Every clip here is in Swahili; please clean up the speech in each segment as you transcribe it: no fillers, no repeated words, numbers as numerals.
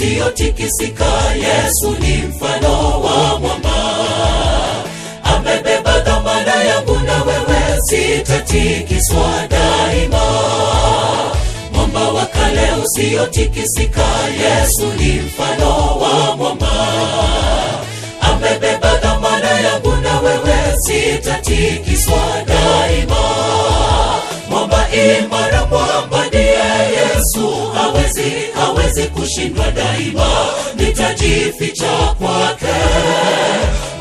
usiotikisika. Yesu ni mfano wa mwamba, amebeba dhamana yangu na wewe, sitatikiswa daima. Mwamba wa kale usiotikisika, Yesu ni mfano wa mwamba, amebeba dhamana yangu na wewe, sitatikiswa daima. Mwamba imara, mwamba ndiye Yesu, hawezi kushindwa daima. Nitajificha kwake,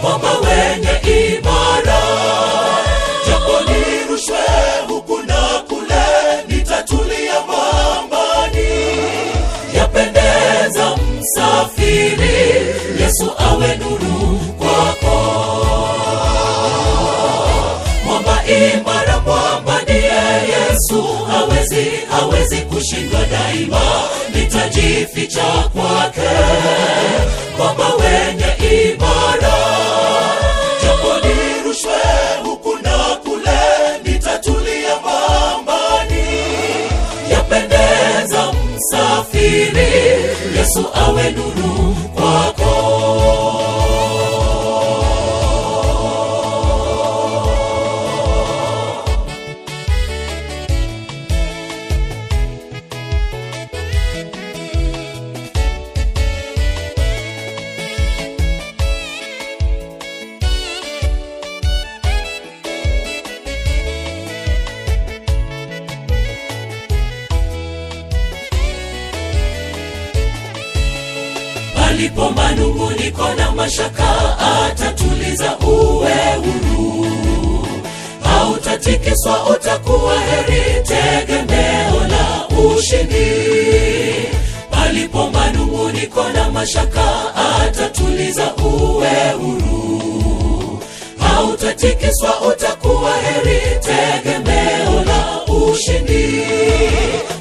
mwamba wenye imara. Japo nirushwe huku na kule, nitatulia mwambani. Yapendeza msafiri, Yesu awe nuru kwako. Mwamba imara, mwamba ndiye Yesu, hawezi kushindwa daima. Nitajificha kwake, mwamba wenye imara. Japo nirushwe huku na kule, nitatulia mwambani. Yapendeza msafiri, Yesu awe nuru kwako. Palipo manunguniko na mashaka, atatuliza uwe huru. Hautatikiswa, utakuwa heri, tegemeo la ushindi. Palipo manunguniko na mashaka, atatuliza uwe huru. Hautatikiswa, utakuwa heri, tegemeo la ushindi.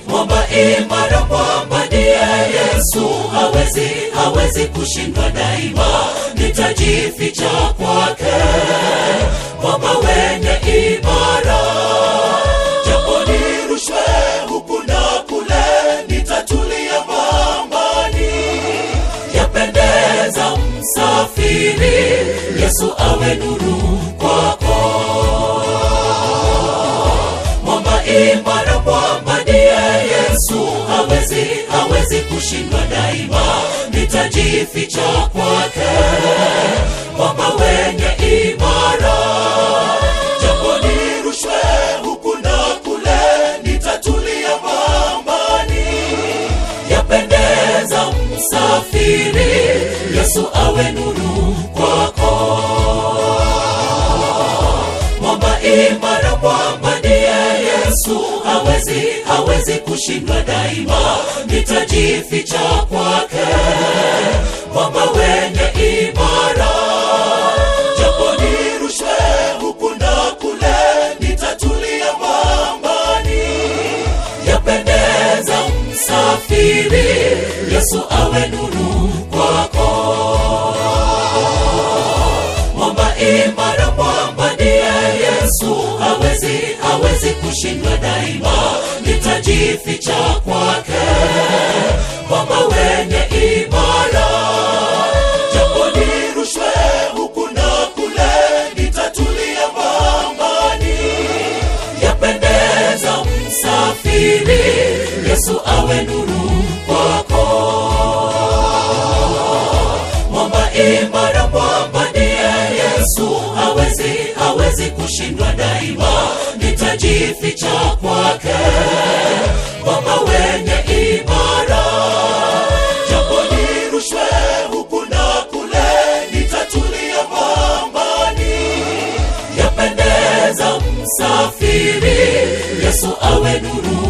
Mwamba imara, mwamba ndiye Yesu, hawezi kushindwa daima. Nitajificha kwake, mwamba wenye imara. Japo nirushwe huku na kule, nitatulia mwambani. Yapendeza msafiri, Yesu awe nuru kwako. Mwamba imara, mwamba ndiye Yesu, hawezi kushindwa daima. Nitajificha kwake, mwamba wenye imara. Japo nirushwe huku na kule, nitatulia mwambani. Yapendeza msafiri, Yesu awe nuru kwako. Mwamba imara, mwamba ndiye Yesu, hawezi kushindwa daima. Nitajificha kwake, mwamba wenye imara. Japo nirushwe huku na kule, nitatulia mwambani. Yapendeza msafiri, Yesu awe nuru kwako. Mwamba imara, mwamba ndiye Yesu, hawezi kushindwa daima. Nitajificha kwake, mwamba wenye imara. Japo nirushwe huku na kule, nitatulia mwambani. Yapendeza msafiri, Yesu awe nuru kwako. Mwamba imara, mwamba ndiye Yesu, hawezi kushindwa daima. Nitajificha kwake, mwamba wenye imara. Japo nirushwe huku na kule, nitatulia mwambani. Yapendeza msafiri, Yesu awe nuru